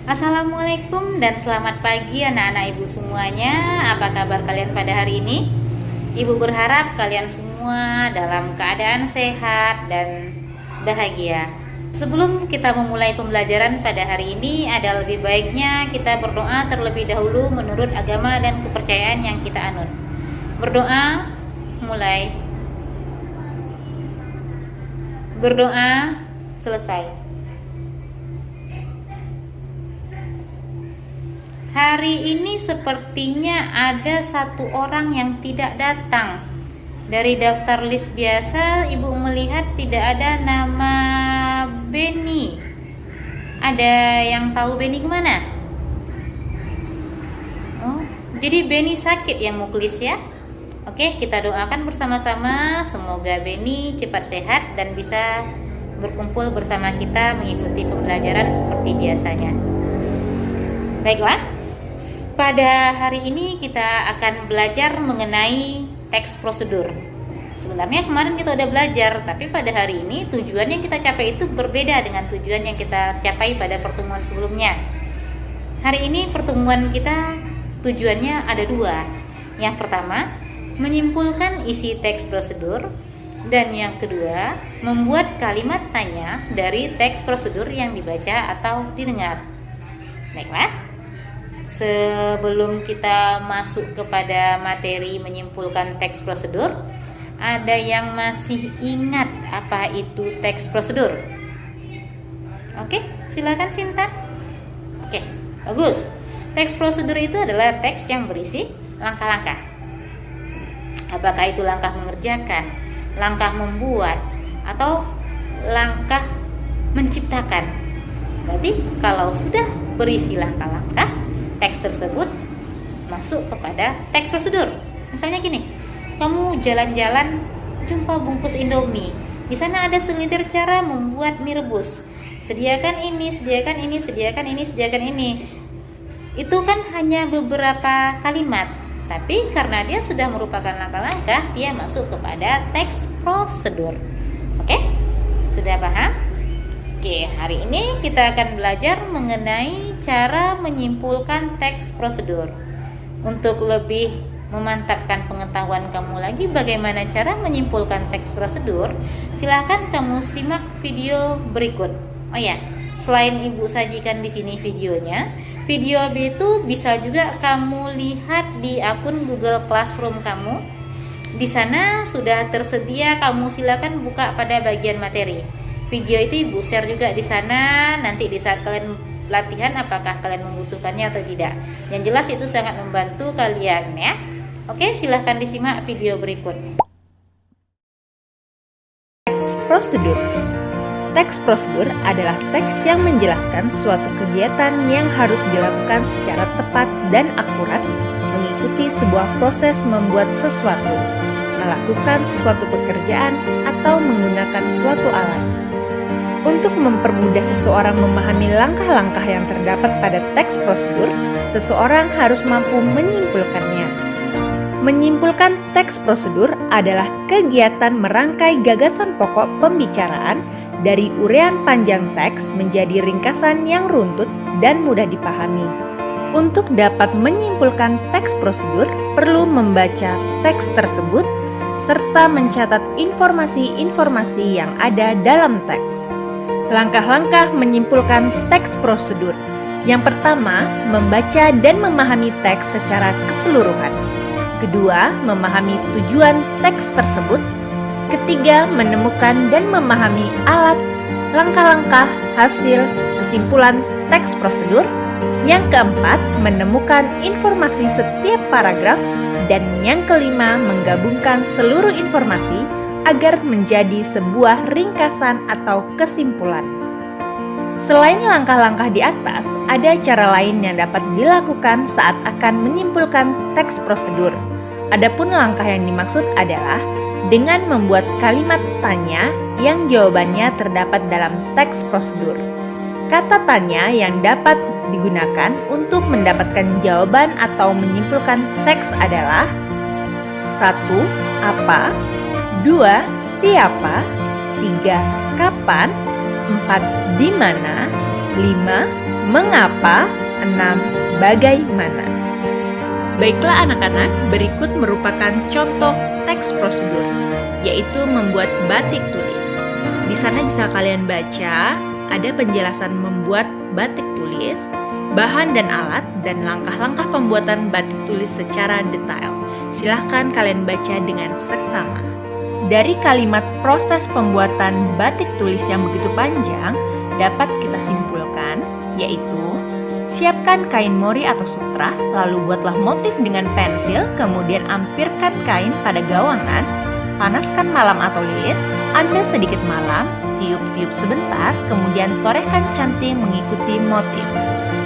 Assalamualaikum dan selamat pagi anak-anak ibu semuanya. Apa kabar kalian pada hari ini? Ibu berharap kalian semua dalam keadaan sehat dan bahagia. Sebelum kita memulai pembelajaran pada hari ini, ada lebih baiknya kita berdoa terlebih dahulu menurut agama dan kepercayaan yang kita anut. Berdoa, mulai. Berdoa, selesai. Hari ini sepertinya ada satu orang yang tidak datang. Dari daftar list biasa, ibu melihat tidak ada nama Benny. Ada yang tahu Benny kemana? Oh, jadi Benny sakit ya Muklis ya? Oke, kita doakan bersama-sama semoga Benny cepat sehat dan bisa berkumpul bersama kita mengikuti pembelajaran seperti biasanya. Baiklah. Pada hari ini kita akan belajar mengenai teks prosedur. Sebenarnya kemarin kita udah belajar, tapi pada hari ini tujuan yang kita capai itu berbeda dengan tujuan yang kita capai pada pertemuan sebelumnya. Hari ini pertemuan kita tujuannya ada dua. Yang pertama, menyimpulkan isi teks prosedur, dan yang kedua, membuat kalimat tanya dari teks prosedur yang dibaca atau didengar. Baiklah. Sebelum kita masuk kepada materi menyimpulkan teks prosedur, ada yang masih ingat apa itu teks prosedur? Oke, silakan Sinta. Oke, bagus. Teks prosedur itu adalah teks yang berisi langkah-langkah. Apakah itu langkah mengerjakan, langkah membuat, atau langkah menciptakan? Berarti kalau sudah berisi langkah-langkah, teks tersebut masuk kepada teks prosedur. Misalnya gini, kamu jalan-jalan jumpa bungkus Indomie. Di sana ada selintir cara membuat mie rebus. Sediakan ini, sediakan ini, sediakan ini, sediakan ini. Itu kan hanya beberapa kalimat, tapi karena dia sudah merupakan langkah-langkah, dia masuk kepada teks prosedur. Oke? Sudah paham? Oke, hari ini kita akan belajar mengenai cara menyimpulkan teks prosedur. Untuk lebih memantapkan pengetahuan kamu lagi bagaimana cara menyimpulkan teks prosedur, silahkan kamu simak video berikut. Oh ya, selain ibu sajikan di sini videonya, video itu bisa juga kamu lihat di akun Google Classroom kamu. Di sana sudah tersedia, kamu silakan buka pada bagian materi. Video itu ibu share juga di sana. Nanti di saat kalian latihan apakah kalian membutuhkannya atau tidak. Yang jelas itu sangat membantu kalian ya. Oke, silahkan disimak video berikut. Teks prosedur. Teks prosedur adalah teks yang menjelaskan suatu kegiatan yang harus dilakukan secara tepat dan akurat, mengikuti sebuah proses membuat sesuatu, melakukan suatu pekerjaan, atau menggunakan suatu alat. Untuk mempermudah seseorang memahami langkah-langkah yang terdapat pada teks prosedur, seseorang harus mampu menyimpulkannya. Menyimpulkan teks prosedur adalah kegiatan merangkai gagasan pokok pembicaraan dari urean panjang teks menjadi ringkasan yang runtut dan mudah dipahami. Untuk dapat menyimpulkan teks prosedur, perlu membaca teks tersebut serta mencatat informasi-informasi yang ada dalam teks. Langkah-langkah menyimpulkan teks prosedur. Yang pertama, membaca dan memahami teks secara keseluruhan. Kedua, memahami tujuan teks tersebut. Ketiga, menemukan dan memahami alat, langkah-langkah, hasil, kesimpulan teks prosedur. Yang keempat, menemukan informasi setiap paragraf. Dan yang kelima, menggabungkan seluruh informasi agar menjadi sebuah ringkasan atau kesimpulan. Selain langkah-langkah di atas, ada cara lain yang dapat dilakukan saat akan menyimpulkan teks prosedur. Adapun langkah yang dimaksud adalah dengan membuat kalimat tanya yang jawabannya terdapat dalam teks prosedur. Kata tanya yang dapat digunakan untuk mendapatkan jawaban atau menyimpulkan teks adalah 1. Apa? 2. Siapa? 3. Kapan? 4. Di mana? 5. Mengapa? 6. Bagaimana? Baiklah anak-anak, berikut merupakan contoh teks prosedur, yaitu membuat batik tulis. Di sana bisa kalian baca, ada penjelasan membuat batik tulis, bahan dan alat, dan langkah-langkah pembuatan batik tulis secara detail. Silahkan kalian baca dengan seksama. Dari kalimat proses pembuatan batik tulis yang begitu panjang, dapat kita simpulkan, yaitu siapkan kain mori atau sutra, lalu buatlah motif dengan pensil, kemudian ampirkan kain pada gawangan, panaskan malam atau lilin, ambil sedikit malam, tiup-tiup sebentar, kemudian torehkan canting mengikuti motif.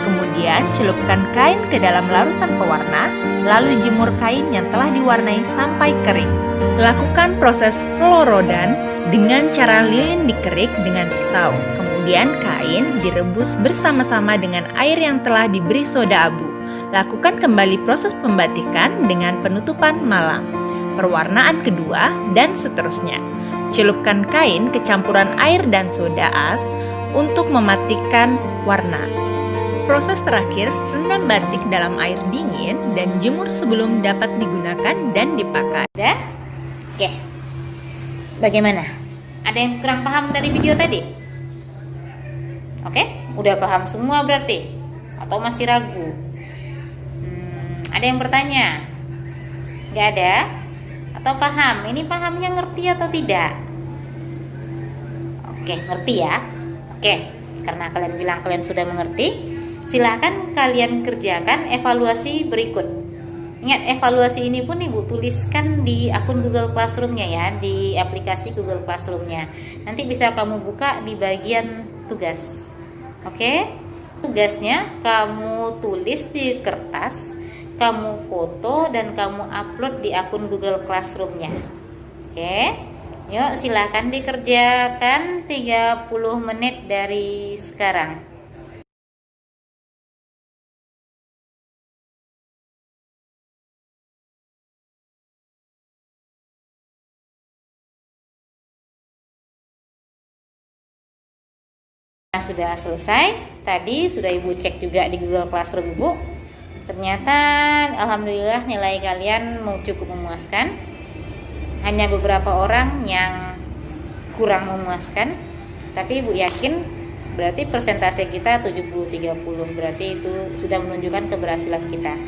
Kemudian celupkan kain ke dalam larutan pewarna, lalu jemur kain yang telah diwarnai sampai kering. Lakukan proses pelorodan dengan cara lilin dikerik dengan pisau. Kemudian kain direbus bersama-sama dengan air yang telah diberi soda abu. Lakukan kembali proses pembatikan dengan penutupan malam, perwarnaan kedua, dan seterusnya. Celupkan kain ke campuran air dan soda as untuk mematikan warna. Proses terakhir, rendam batik dalam air dingin dan jemur sebelum dapat digunakan dan dipakai. Udah? Oke. Bagaimana? Ada yang kurang paham dari video tadi? Oke, udah paham semua berarti? Atau masih ragu? Ada yang bertanya? Gak ada? Atau paham? Ini pahamnya ngerti atau tidak? Oke, ngerti ya? Oke, karena kalian bilang kalian sudah mengerti, silakan kalian kerjakan evaluasi berikut. Ingat, evaluasi ini pun Ibu tuliskan di akun Google Classroom-nya ya, di aplikasi Google Classroom-nya. Nanti bisa kamu buka di bagian tugas. Oke, tugasnya kamu tulis di kertas, kamu foto, dan kamu upload di akun Google Classroom-nya. Oke, yuk silakan dikerjakan 30 menit dari sekarang. Sudah selesai, tadi sudah Ibu cek juga di Google Classroom Ibu. Ternyata alhamdulillah nilai kalian cukup memuaskan. Hanya beberapa orang yang kurang memuaskan, tapi Ibu yakin berarti persentase kita 70-30, berarti itu sudah menunjukkan keberhasilan kita.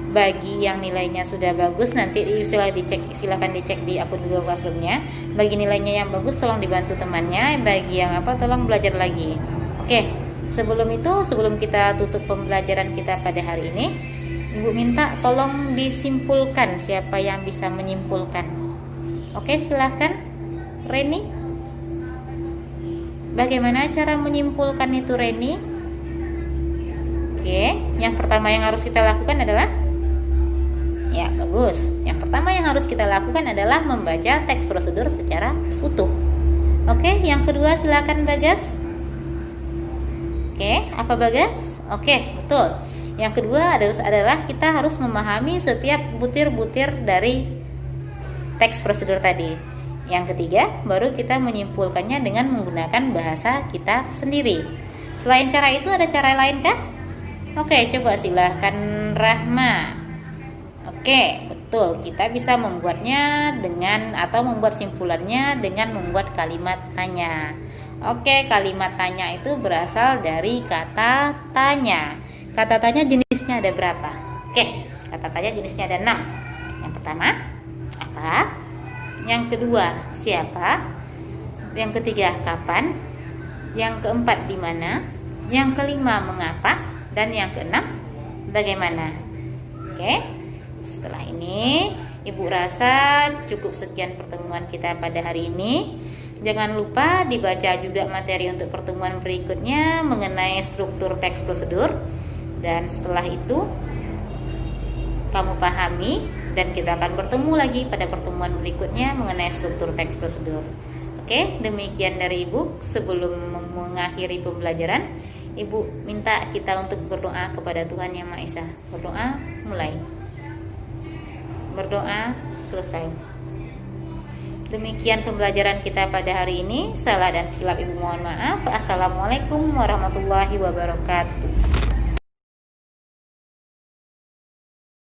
Bagi yang nilainya sudah bagus, nanti silakan dicek di akun Google Classroom-nya. Bagi nilainya yang bagus, tolong dibantu temannya. Bagi yang tolong belajar lagi. Oke, sebelum kita tutup pembelajaran kita pada hari ini, Ibu minta tolong disimpulkan, siapa yang bisa menyimpulkan. Oke, silakan Reni. Bagaimana cara menyimpulkan itu, Reni? Oke, yang pertama yang harus kita lakukan adalah, ya bagus, yang pertama yang harus kita lakukan adalah membaca teks prosedur secara utuh. Oke, yang kedua silakan Bagas. Oke, apa Bagas? Oke, betul. Yang kedua adalah kita harus memahami setiap butir-butir dari teks prosedur tadi. Yang ketiga, baru kita menyimpulkannya dengan menggunakan bahasa kita sendiri. Selain cara itu, ada cara lain kah? Oke, coba silahkan Rahma. Oke, betul. Kita bisa membuatnya membuat simpulannya dengan membuat kalimat tanya. Oke, kalimat tanya itu berasal dari kata tanya. Kata tanya jenisnya ada berapa? Oke, kata tanya jenisnya ada 6. Yang pertama, apa? Yang kedua, siapa? Yang ketiga, kapan? Yang keempat, di mana? Yang kelima, mengapa? Dan yang keenam, bagaimana? Oke, setelah ini Ibu rasa cukup sekian pertemuan kita pada hari ini. Jangan lupa dibaca juga materi untuk pertemuan berikutnya mengenai struktur teks prosedur. Dan setelah itu kamu pahami, dan kita akan bertemu lagi pada pertemuan berikutnya mengenai struktur teks prosedur. Oke, demikian dari Ibu. Sebelum mengakhiri pembelajaran, Ibu minta kita untuk berdoa kepada Tuhan Yang Maha Esa. Berdoa, mulai. Berdoa, selesai. Demikian pembelajaran kita pada hari ini. Salah dan hilaf Ibu mohon maaf. Assalamualaikum warahmatullahi wabarakatuh.